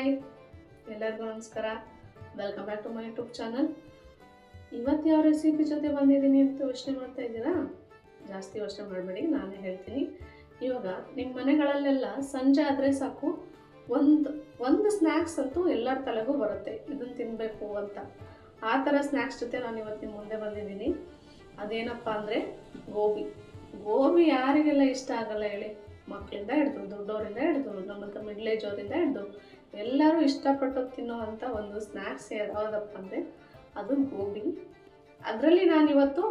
Hi, ಎಲ್ಲರಿಗೂ ನಮಸ್ಕಾರ. Welcome back to my YouTube channel. ಇವತ್ತು ಯಾವ ರೆಸಿಪಿ ಜೊತೆ ಬಂದಿದ್ದೀನಿ ಅಂತ ಯೋಚನೆ ಮಾಡ್ತಾ ಇದ್ದೀರಾ? ಜಾಸ್ತಿ ಯೋಚನೆ ಮಾಡಬೇಡಿ, ನಾನೇ ಹೇಳ್ತೀನಿ. ಇವಾಗ ನಿಮ್ಮ ಮನೆಗಳಲ್ಲೆಲ್ಲ ಸಂಜೆ ಆದರೆ ಸಾಕು ಒಂದು ಸ್ನ್ಯಾಕ್ಸ್ ಅಂತೂ ಎಲ್ಲರ ತಲೆಗೂ ಬರುತ್ತೆ, ಇದನ್ನು ತಿನ್ನಬೇಕು ಅಂತ. ಆ ಥರ ಸ್ನ್ಯಾಕ್ಸ್ ಜೊತೆ ನಾನು ಇವತ್ತು ನಿಮ್ಮ ಮುಂದೆ ಬಂದಿದ್ದೀನಿ. ಅದೇನಪ್ಪ ಅಂದರೆ ಗೋಬಿ ಯಾರಿಗೆಲ್ಲ ಇಷ್ಟ ಆಗಲ್ಲ ಹೇಳಿ? ಮಕ್ಕಳಿಂದ ಹಿಡಿದು ದೊಡ್ಡವರಿಂದ ಹಿಡಿದು ನಮ್ಮಂಥ ಮಿಡ್ಲ್ ಏಜ್ ಅವರಿಂದ ಹಿಡಿದು ಎಲ್ಲರೂ ಇಷ್ಟಪಟ್ಟು ತಿನ್ನೋವಂಥ ಒಂದು ಸ್ನ್ಯಾಕ್ಸ್ ಯಾವುದಪ್ಪ ಅಂದರೆ ಅದು ಗೋಬಿ. ಅದರಲ್ಲಿ ನಾನಿವತ್ತು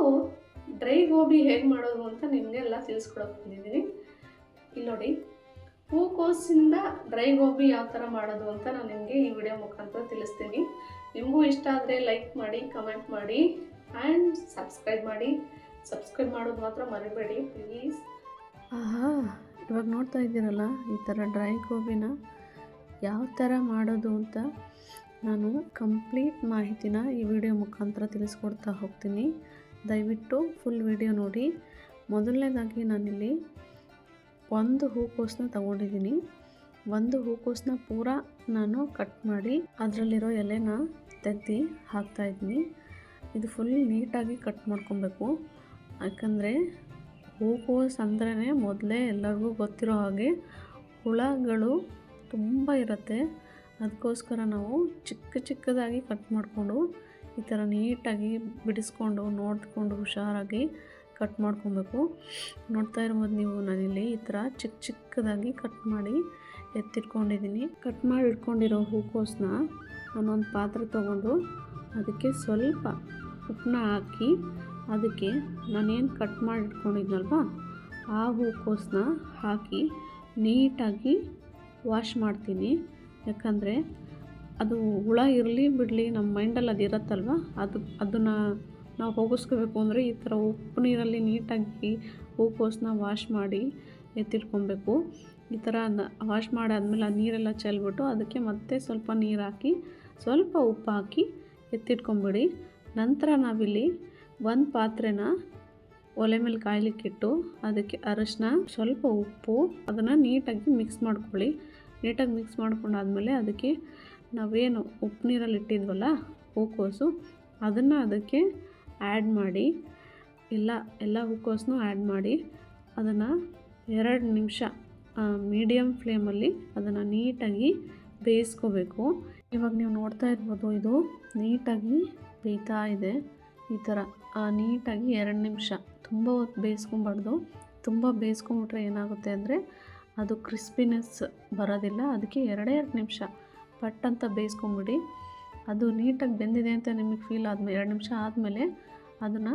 ಡ್ರೈ ಗೋಬಿ ಹೇಗೆ ಮಾಡೋದು ಅಂತ ನಿಮಗೆಲ್ಲ ತಿಳಿಸ್ಕೊಡೋಕೆ ಬಂದಿದ್ದೀನಿ. ಇಲ್ಲಿ ನೋಡಿ, ಹೂಕೋಸಿಂದ ಡ್ರೈ ಗೋಬಿ ಯಾವ ಥರ ಮಾಡೋದು ಅಂತ ನಾನು ನಿಮಗೆ ಈ ವಿಡಿಯೋ ಮುಖಾಂತರ ತಿಳಿಸ್ತೀನಿ. ನಿಮಗೂ ಇಷ್ಟ ಆದರೆ ಲೈಕ್ ಮಾಡಿ, ಕಮೆಂಟ್ ಮಾಡಿ ಆ್ಯಂಡ್ ಸಬ್ಸ್ಕ್ರೈಬ್ ಮಾಡಿ. ಸಬ್ಸ್ಕ್ರೈಬ್ ಮಾಡೋದು ಮಾತ್ರ ಮರಿಬೇಡಿ ಪ್ಲೀಸ್. ಇವಾಗ ನೋಡ್ತಾ ಇದ್ದೀರಲ್ಲ, ಈ ಥರ ಡ್ರೈ ಗೋಬಿನ ಯಾವ ಥರ ಮಾಡೋದು ಅಂತ ನಾನು ಕಂಪ್ಲೀಟ್ ಮಾಹಿತಿನ ಈ ವಿಡಿಯೋ ಮುಖಾಂತರ ತಿಳಿಸ್ಕೊಡ್ತಾ ಹೋಗ್ತೀನಿ. ದಯವಿಟ್ಟು ಫುಲ್ ವಿಡಿಯೋ ನೋಡಿ. ಮೊದಲನೇದಾಗಿ ನಾನಿಲ್ಲಿ ಒಂದು ಹೂಕೋಸನ್ನ ತಗೊಂಡಿದ್ದೀನಿ. ಒಂದು ಹೂಕೋಸನ್ನ ಪೂರ ನಾನು ಕಟ್ ಮಾಡಿ ಅದರಲ್ಲಿರೋ ಎಲೆನ ತೆಗ್ದು ಹಾಕ್ತಾಯಿದ್ದೀನಿ. ಇದು ಫುಲ್ ನೀಟಾಗಿ ಕಟ್ ಮಾಡ್ಕೊಬೇಕು. ಯಾಕಂದರೆ ಹೂಕೋಸು ಅಂದ್ರೇ ಮೊದಲೇ ಎಲ್ಲರಿಗೂ ಗೊತ್ತಿರೋ ಹಾಗೆ ಹುಳಗಳು ತುಂಬ ಇರುತ್ತೆ. ಅದಕ್ಕೋಸ್ಕರ ನಾವು ಚಿಕ್ಕದಾಗಿ ಕಟ್ ಮಾಡಿಕೊಂಡು ಈ ಥರ ನೀಟಾಗಿ ಬಿಡಿಸ್ಕೊಂಡು ನೋಡಿಕೊಂಡು ಹುಷಾರಾಗಿ ಕಟ್ ಮಾಡ್ಕೊಬೇಕು. ನೋಡ್ತಾ ಇರ್ಬೋದು ನೀವು, ನಾನಿಲ್ಲಿ ಈ ಥರ ಚಿಕ್ಕದಾಗಿ ಕಟ್ ಮಾಡಿ ಎತ್ತಿಟ್ಕೊಂಡಿದ್ದೀನಿ. ಕಟ್ ಮಾಡಿ ಇಟ್ಕೊಂಡಿರೋ ಹೂಕೋಸನ್ನ ನಾನೊಂದು ಪಾತ್ರೆ ತೊಗೊಂಡು ಅದಕ್ಕೆ ಸ್ವಲ್ಪ ಉಪ್ಪನ್ನ ಹಾಕಿ ಅದಕ್ಕೆ ನಾನೇನು ಕಟ್ ಮಾಡಿ ಇಟ್ಕೊಂಡಿದ್ನಲ್ವ ಆ ಹೂಕೋಸನ್ನ ಹಾಕಿ ನೀಟಾಗಿ ವಾಶ್ ಮಾಡ್ತೀನಿ. ಯಾಕಂದರೆ ಅದು ಹುಳ ಇರಲಿ ಬಿಡಲಿ, ನಮ್ಮ ಮೈಂಡಲ್ಲಿ ಅದು ಇರುತ್ತಲ್ವ, ಅದನ್ನು ನಾವು ಹೋಗಿಸ್ಕೋಬೇಕು ಅಂದರೆ ಈ ಥರ ಉಪ್ಪು ನೀರಲ್ಲಿ ನೀಟಾಗಿ ಹೂಕೋಸನ್ನ ವಾಶ್ ಮಾಡಿ ಎತ್ತಿಟ್ಕೊಬೇಕು. ಈ ಥರ ವಾಶ್ ಮಾಡಾದ್ಮೇಲೆ ಆ ನೀರೆಲ್ಲ ಚೆಲ್ಬಿಟ್ಟು ಅದಕ್ಕೆ ಮತ್ತೆ ಸ್ವಲ್ಪ ನೀರು ಹಾಕಿ ಸ್ವಲ್ಪ ಉಪ್ಪು ಹಾಕಿ ಎತ್ತಿಟ್ಕೊಂಬಿಡಿ. ನಂತರ ನಾವಿಲ್ಲಿ ಒಂದು ಪಾತ್ರೆನ ಒಲೆ ಮೇಲೆ ಕಾಯ್ಲಿಕ್ಕಿಟ್ಟು ಅದಕ್ಕೆ ಅರಶಿನ, ಸ್ವಲ್ಪ ಉಪ್ಪು, ಅದನ್ನು ನೀಟಾಗಿ ಮಿಕ್ಸ್ ಮಾಡ್ಕೊಳ್ಳಿ. ನೀಟಾಗಿ ಮಿಕ್ಸ್ ಮಾಡ್ಕೊಂಡಾದ್ಮೇಲೆ ಅದಕ್ಕೆ ನಾವೇನು ಉಪ್ಪು ನೀರಲ್ಲಿ ಇಟ್ಟಿದ್ವಲ್ಲ ಹೂಕೋಸು, ಅದನ್ನು ಅದಕ್ಕೆ ಆ್ಯಡ್ ಮಾಡಿ ಎಲ್ಲ ಹೂಕೋಸನ್ನು ಆ್ಯಡ್ ಮಾಡಿ ಅದನ್ನು 2 ನಿಮಿಷ ಮೀಡಿಯಮ್ ಫ್ಲೇಮಲ್ಲಿ ಅದನ್ನು ನೀಟಾಗಿ ಬೇಯಿಸ್ಕೋಬೇಕು. ಇವಾಗ ನೀವು ನೋಡ್ತಾ ಇರ್ಬೋದು, ಇದು ನೀಟಾಗಿ ಬೇಯ್ತಾ ಇದೆ. ಈ ಥರ ನೀಟಾಗಿ 2 ನಿಮಿಷ, ತುಂಬ ಹೊತ್ತು ಬೇಯಿಸ್ಕೊಬಾರ್ದು. ತುಂಬ ಬೇಯಿಸ್ಕೊಂಬಿಟ್ರೆ ಏನಾಗುತ್ತೆ ಅಂದರೆ ಅದು ಕ್ರಿಸ್ಪಿನೆಸ್ ಬರೋದಿಲ್ಲ. ಅದಕ್ಕೆ 2 ನಿಮಿಷ ಪಟ್ ಅಂತ ಬೇಯಿಸ್ಕೊಂಬಿಡಿ. ಅದು ನೀಟಾಗಿ ಬೆಂದಿದೆ ಅಂತ ನಿಮಗೆ ಫೀಲ್ ಆದಮೇಲೆ 2 ನಿಮಿಷ ಆದಮೇಲೆ ಅದನ್ನು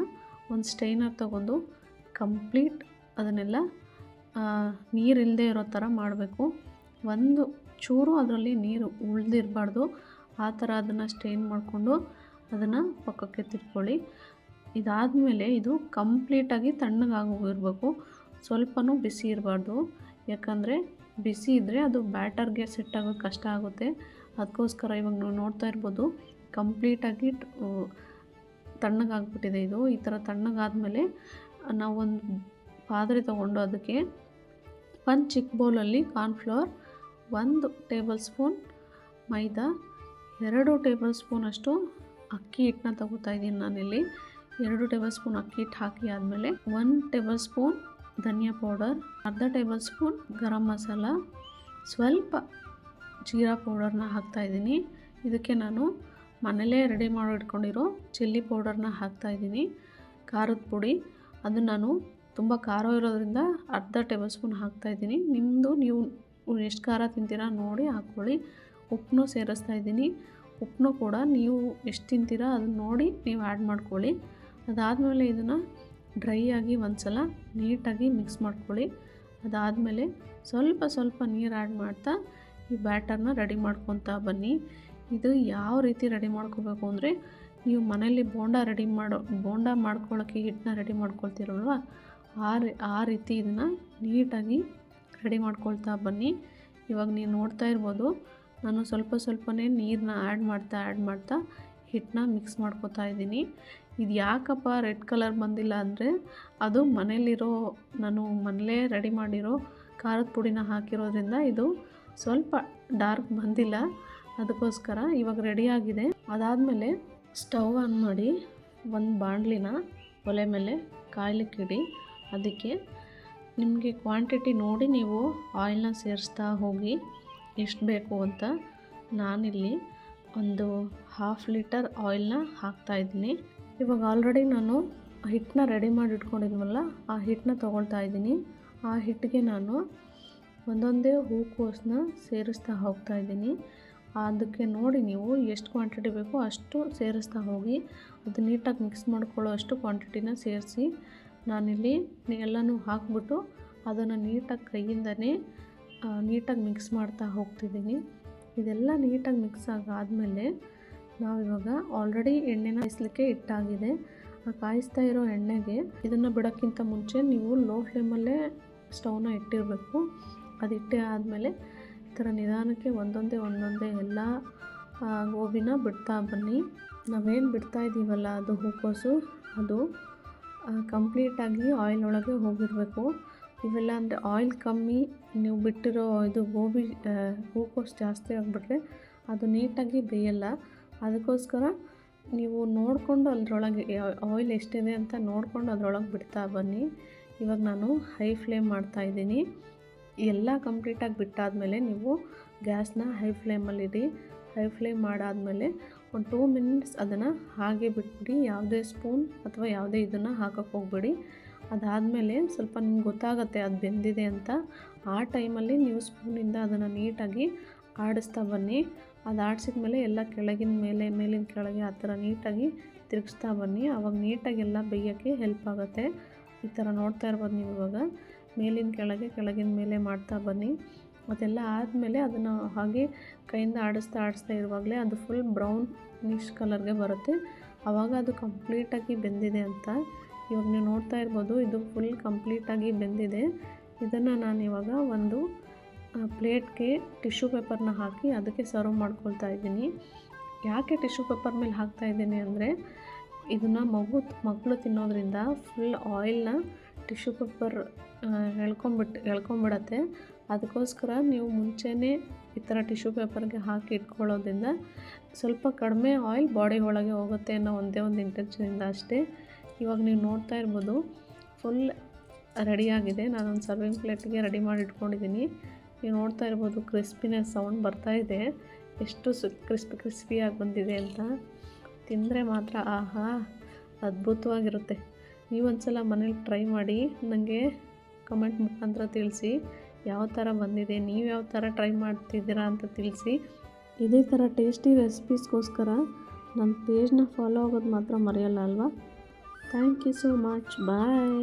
ಒಂದು ಸ್ಟೈನರ್ ತೊಗೊಂಡು ಕಂಪ್ಲೀಟ್ ಅದನ್ನೆಲ್ಲ ನೀರಿಲ್ಲದೆ ಇರೋ ಥರ ಮಾಡಬೇಕು. ಒಂದು ಚೂರು ಅದರಲ್ಲಿ ನೀರು ಉಳಿದಿರಬಾರ್ದು. ಆ ಥರ ಅದನ್ನು ಸ್ಟೈನ್ ಮಾಡಿಕೊಂಡು ಅದನ್ನು ಪಕ್ಕಕ್ಕೆ ತಿರ್ಕೊಳ್ಳಿ. ಇದಾದಮೇಲೆ ಇದು ಕಂಪ್ಲೀಟಾಗಿ ತಣ್ಣಗಾಗೋಗಿರಬೇಕು. ಸ್ವಲ್ಪನೂ ಬಿಸಿ ಇರಬಾರ್ದು. ಯಾಕಂದರೆ ಬಿಸಿ ಇದ್ದರೆ ಅದು ಬ್ಯಾಟರ್ಗೆ ಸೆಟ್ ಆಗೋದು ಕಷ್ಟ ಆಗುತ್ತೆ. ಅದಕ್ಕೋಸ್ಕರ ಇವಾಗ ನೀವು ನೋಡ್ತಾ ಇರ್ಬೋದು, ಕಂಪ್ಲೀಟಾಗಿ ತಣ್ಣಗಾಗ್ಬಿಟ್ಟಿದೆ ಇದು. ಈ ಥರ ತಣ್ಣಗಾದ್ಮೇಲೆ ನಾವೊಂದು ಪಾತ್ರೆ ತೊಗೊಂಡು ಅದಕ್ಕೆ ಒಂದು ಚಿಕ್ಕ ಬೌಲಲ್ಲಿ ಕಾರ್ನ್ಫ್ಲವರ್, 1 ಟೇಬಲ್ ಸ್ಪೂನ್ ಮೈದಾ, 2 ಟೇಬಲ್ ಸ್ಪೂನಷ್ಟು ಅಕ್ಕಿ ಹಿಟ್ಟನ್ನ ತಗೋತಾ ಇದ್ದೀನಿ ನಾನಿಲ್ಲಿ. 2 ಟೇಬಲ್ ಸ್ಪೂನ್ ಅಕ್ಕಿ ಹಿಟ್ಟು ಹಾಕಿ ಆದಮೇಲೆ 1 ಟೇಬಲ್ ಸ್ಪೂನ್ ಧನಿಯಾ ಪೌಡರ್, ಅರ್ಧ ಟೇಬಲ್ ಸ್ಪೂನ್ ಗರಂ ಮಸಾಲ, ಸ್ವಲ್ಪ ಜೀರಾ ಪೌಡರ್ನ ಹಾಕ್ತಾಯಿದ್ದೀನಿ. ಇದಕ್ಕೆ ನಾನು ಮನೇಲೇ ರೆಡಿ ಮಾಡಿ ಇಟ್ಕೊಂಡಿರೋ ಚಿಲ್ಲಿ ಪೌಡರ್ನ ಹಾಕ್ತಾಯಿದ್ದೀನಿ. ಖಾರದ ಪುಡಿ, ಅದು ನಾನು ತುಂಬ ಖಾರ ಇರೋದ್ರಿಂದ ಅರ್ಧ ಟೇಬಲ್ ಸ್ಪೂನ್ ಹಾಕ್ತಾಯಿದ್ದೀನಿ. ನೀವು ಎಷ್ಟು ಖಾರ ತಿಂತೀರಾ ನೋಡಿ ಹಾಕ್ಕೊಳ್ಳಿ. ಉಪ್ಪನ್ನು ಸೇರಿಸ್ತಾ ಇದ್ದೀನಿ. ಉಪ್ಪನ್ನು ಕೂಡ ನೀವು ಎಷ್ಟು ತಿಂತೀರಾ ಅದನ್ನ ನೋಡಿ ನೀವು ಆ್ಯಡ್ ಮಾಡ್ಕೊಳ್ಳಿ. ಅದಾದಮೇಲೆ ಇದನ್ನು ಡ್ರೈ ಆಗಿ ಒಂದು ಸಲ ನೀಟಾಗಿ ಮಿಕ್ಸ್ ಮಾಡ್ಕೊಳ್ಳಿ. ಅದಾದಮೇಲೆ ಸ್ವಲ್ಪ ನೀರು ಆ್ಯಡ್ ಮಾಡ್ತಾ ಈ ಬ್ಯಾಟರ್ನ ರೆಡಿ ಮಾಡ್ಕೊತಾ ಬನ್ನಿ. ಇದು ಯಾವ ರೀತಿ ರೆಡಿ ಮಾಡ್ಕೋಬೇಕು ಅಂದರೆ, ನೀವು ಮನೇಲಿ ಬೋಂಡ ಮಾಡ್ಕೊಳ್ಳೋಕ್ಕೆ ಹಿಟ್ಟನ್ನ ರೆಡಿ ಮಾಡ್ಕೊಳ್ತೀರಲ್ವ, ಆ ರೀತಿ ಇದನ್ನು ನೀಟಾಗಿ ರೆಡಿ ಮಾಡ್ಕೊಳ್ತಾ ಬನ್ನಿ. ಇವಾಗ ನೀವು ನೋಡ್ತಾ ಇರ್ಬೋದು, ನಾನು ಸ್ವಲ್ಪನೇ ನೀರನ್ನ ಆ್ಯಡ್ ಮಾಡ್ತಾ ಹಿಟ್ಟನ್ನ ಮಿಕ್ಸ್ ಮಾಡ್ಕೊತಾ ಇದ್ದೀನಿ. ಇದು ಯಾಕಪ್ಪ ರೆಡ್ ಕಲರ್ ಬಂದಿಲ್ಲ ಅಂದರೆ, ಅದು ನಾನು ಮನೇಲೇ ರೆಡಿ ಮಾಡಿರೋ ಖಾರದ ಪುಡಿನ ಹಾಕಿರೋದ್ರಿಂದ ಇದು ಸ್ವಲ್ಪ ಡಾರ್ಕ್ ಬಂದಿಲ್ಲ, ಅದಕ್ಕೋಸ್ಕರ ಇವಾಗ ರೆಡಿಯಾಗಿದೆ. ಅದಾದಮೇಲೆ ಸ್ಟವ್ ಆನ್ ಮಾಡಿ ಒಂದು ಬಾಣಲಿನ ಒಲೆ ಮೇಲೆ ಕಾಯ್ಲಿಕ್ಕಿಡಿ. ಅದಕ್ಕೆ ನಿಮಗೆ ಕ್ವಾಂಟಿಟಿ ನೋಡಿ ನೀವು ಆಯಿಲ್ನ ಸೇರಿಸ್ತಾ ಹೋಗಿ ಎಷ್ಟು ಬೇಕು ಅಂತ. ನಾನಿಲ್ಲಿ ಒಂದು 1/2 ಲೀಟರ್ ಆಯಿಲ್ನ ಹಾಕ್ತಾಯಿದ್ದೀನಿ. ಇವಾಗ ಆಲ್ರೆಡಿ ನಾನು ಹಿಟ್ಟನ್ನ ರೆಡಿ ಮಾಡಿ ಇಟ್ಕೊಂಡಿದ್ವಲ್ಲ, ಆ ಹಿಟ್ಟನ್ನ ತೊಗೊಳ್ತಾ ಇದ್ದೀನಿ. ಆ ಹಿಟ್ಟಿಗೆ ನಾನು ಒಂದೊಂದೇ ಹೂಕೋಸನ್ನ ಸೇರಿಸ್ತಾ ಹೋಗ್ತಾಯಿದ್ದೀನಿ. ಅದಕ್ಕೆ ನೋಡಿ ನೀವು ಎಷ್ಟು ಕ್ವಾಂಟಿಟಿ ಬೇಕೋ ಅಷ್ಟು ಸೇರಿಸ್ತಾ ಹೋಗಿ. ಅದು ನೀಟಾಗಿ ಮಿಕ್ಸ್ ಮಾಡ್ಕೊಳ್ಳೋ ಅಷ್ಟು ಕ್ವಾಂಟಿಟಿನ ಸೇರಿಸಿ ನಾನಿಲ್ಲಿ ಎಲ್ಲನೂ ಹಾಕ್ಬಿಟ್ಟು ಅದನ್ನು ನೀಟಾಗಿ ಕೈಯಿಂದನೇ ನೀಟಾಗಿ ಮಿಕ್ಸ್ ಮಾಡ್ತಾ ಹೋಗ್ತಿದ್ದೀನಿ. ಇದೆಲ್ಲ ನೀಟಾಗಿ ಮಿಕ್ಸ್ ಆಗಾದಮೇಲೆ ನಾವಿವಾಗ ಆಲ್ರೆಡಿ ಎಣ್ಣೆನ ಕಾಯಿಸ್ಲಿಕ್ಕೆ ಇಟ್ಟಾಗಿದೆ. ಆ ಕಾಯಿಸ್ತಾ ಇರೋ ಎಣ್ಣೆಗೆ ಇದನ್ನು ಬಿಡೋಕ್ಕಿಂತ ಮುಂಚೆ ನೀವು ಲೋ ಫ್ಲೇಮಲ್ಲೇ ಸ್ಟವ್ನ ಇಟ್ಟಿರಬೇಕು. ಅದು ಇಟ್ಟೆ ಆದಮೇಲೆ ಈ ಥರ ನಿಧಾನಕ್ಕೆ ಒಂದೊಂದೇ ಎಲ್ಲ ಗೋಬಿನ ಬಿಡ್ತಾ ಬನ್ನಿ. ನಾವೇನು ಬಿಡ್ತಾ ಇದ್ದೀವಲ್ಲ ಅದು ಹೂಕೋಸು, ಅದು ಕಂಪ್ಲೀಟಾಗಿ ಆಯಿಲ್ ಒಳಗೆ ಹೋಗಿರಬೇಕು. ಇವೆಲ್ಲ ಅಂದರೆ ಆಯಿಲ್ ಕಮ್ಮಿ ನೀವು ಬಿಟ್ಟಿರೋ ಇದು ಗೋಬಿ ಹೂಕೋಸು ಜಾಸ್ತಿ ಆಗಿಬಿಟ್ರೆ ಅದು ನೀಟಾಗಿ ಬೇಯಲ್ಲ. ಅದಕ್ಕೋಸ್ಕರ ನೀವು ನೋಡಿಕೊಂಡು ಅದರೊಳಗೆ ಆಯಿಲ್ ಎಷ್ಟಿದೆ ಅಂತ ನೋಡಿಕೊಂಡು ಅದರೊಳಗೆ ಬಿಡ್ತಾ ಬನ್ನಿ. ಇವಾಗ ನಾನು ಹೈ ಫ್ಲೇಮ್ ಮಾಡ್ತಾಯಿದ್ದೀನಿ. ಎಲ್ಲ ಕಂಪ್ಲೀಟಾಗಿ ಬಿಟ್ಟಾದಮೇಲೆ ನೀವು ಗ್ಯಾಸ್ನ ಹೈ ಫ್ಲೇಮಲ್ಲಿಡಿ. ಹೈ ಫ್ಲೇಮ್ ಮಾಡಾದಮೇಲೆ ಒಂದು 2 ಮಿನಿಟ್ಸ್ ಅದನ್ನು ಹಾಗೆ ಬಿಟ್ಬಿಡಿ. ಯಾವುದೇ ಸ್ಪೂನ್ ಅಥವಾ ಯಾವುದೇ ಇದನ್ನು ಹಾಕೋಕ್ಕೆ ಹೋಗಬೇಡಿ. ಅದಾದಮೇಲೆ ಸ್ವಲ್ಪ ನಿಮ್ಗೆ ಗೊತ್ತಾಗುತ್ತೆ ಅದು ಬೆಂದಿದೆ ಅಂತ. ಆ ಟೈಮಲ್ಲಿ ನೀವು ಸ್ಪೂನಿಂದ ಅದನ್ನು ನೀಟಾಗಿ ಆಡಿಸ್ತಾ ಬನ್ನಿ. ಅದು ಆಡಿಸಿದ ಮೇಲೆ ಎಲ್ಲ ಕೆಳಗಿನ ಮೇಲೆ ಮೇಲಿನ ಕೆಳಗೆ ಆ ಥರ ನೀಟಾಗಿ ತಿರುಗಿಸ್ತಾ ಬನ್ನಿ. ಆವಾಗ ನೀಟಾಗಿ ಎಲ್ಲ ಬೇಯೋಕ್ಕೆ ಹೆಲ್ಪ್ ಆಗುತ್ತೆ. ಈ ಥರ ನೋಡ್ತಾ ಇರ್ಬೋದು ನೀವು. ಇವಾಗ ಮೇಲಿನ ಕೆಳಗೆ ಕೆಳಗಿನ ಮೇಲೆ ಮಾಡ್ತಾ ಬನ್ನಿ. ಅದೆಲ್ಲ ಆದಮೇಲೆ ಅದನ್ನು ಹಾಗೆ ಕೈಯಿಂದ ಆಡಿಸ್ತಾ ಇರುವಾಗಲೇ ಅದು ಫುಲ್ ಬ್ರೌನಿಶ್ ಕಲರ್ಗೆ ಬರುತ್ತೆ. ಆವಾಗ ಅದು ಕಂಪ್ಲೀಟಾಗಿ ಬೆಂದಿದೆ ಅಂತ. ಇವಾಗ ನೀವು ನೋಡ್ತಾ ಇರ್ಬೋದು, ಇದು ಫುಲ್ ಕಂಪ್ಲೀಟಾಗಿ ಬೆಂದಿದೆ. ಇದನ್ನು ನಾನು ಇವಾಗ ಒಂದು ಪ್ಲೇಟ್ಗೆ ಟಿಶ್ಯೂ ಪೇಪರ್ನ ಹಾಕಿ ಅದಕ್ಕೆ ಸರ್ವ್ ಮಾಡ್ಕೊಳ್ತಾ ಇದ್ದೀನಿ. ಯಾಕೆ ಟಿಶ್ಯೂ ಪೇಪರ್ ಮೇಲೆ ಹಾಕ್ತಾಯಿದ್ದೀನಿ ಅಂದರೆ ಇದನ್ನು ಮಕ್ಕಳು ತಿನ್ನೋದ್ರಿಂದ ಫುಲ್ ಆಯಿಲ್ನ ಟಿಶ್ಯೂ ಪೇಪರ್ ಎಳ್ಕೊಂಬಿಡತ್ತೆ. ಅದಕ್ಕೋಸ್ಕರ ನೀವು ಮುಂಚೆನೇ ಈ ಥರ ಟಿಶ್ಯೂ ಪೇಪರ್ಗೆ ಹಾಕಿ ಇಟ್ಕೊಳ್ಳೋದ್ರಿಂದ ಸ್ವಲ್ಪ ಕಡಿಮೆ ಆಯಿಲ್ ಬಾಡಿ ಒಳಗೆ ಹೋಗುತ್ತೆ ಅನ್ನೋ ಒಂದೇ ಒಂದು ಇಂಟೆನ್ಷನಿಂದ ಅಷ್ಟೇ. ಇವಾಗ ನೀವು ನೋಡ್ತಾ ಇರ್ಬೋದು ಫುಲ್ ರೆಡಿಯಾಗಿದೆ. ನಾನೊಂದು ಸರ್ವಿಂಗ್ ಪ್ಲೇಟ್ಗೆ ರೆಡಿ ಮಾಡಿ ಇಟ್ಕೊಂಡಿದ್ದೀನಿ. ನೀವು ನೋಡ್ತಾ ಇರ್ಬೋದು ಕ್ರಿಸ್ಪಿನೆಸ್ ಸೌಂಡ್ ಬರ್ತಾಯಿದೆ, ಎಷ್ಟು ಕ್ರಿಸ್ಪಿಯಾಗಿ ಬಂದಿದೆ ಅಂತ. ತಿಂದರೆ ಮಾತ್ರ ಆಹಾ ಅದ್ಭುತವಾಗಿರುತ್ತೆ. ನೀವೊಂದ್ಸಲ ಮನೇಲಿ ಟ್ರೈ ಮಾಡಿ ನನಗೆ ಕಮೆಂಟ್ ಮುಖಾಂತರ ತಿಳಿಸಿ ಯಾವ ಥರ ಬಂದಿದೆ, ನೀವು ಯಾವ ಥರ ಟ್ರೈ ಮಾಡ್ತಿದ್ದೀರಾ ಅಂತ ತಿಳಿಸಿ. ಇದೇ ಥರ ಟೇಸ್ಟಿ ರೆಸಿಪೀಸ್ಗೋಸ್ಕರ ನನ್ನ ಪೇಜ್ನ ಫಾಲೋ ಆಗೋದು ಮಾತ್ರ ಮರೆಯಲ್ಲ ಅಲ್ವಾ. Thank you so much. Bye.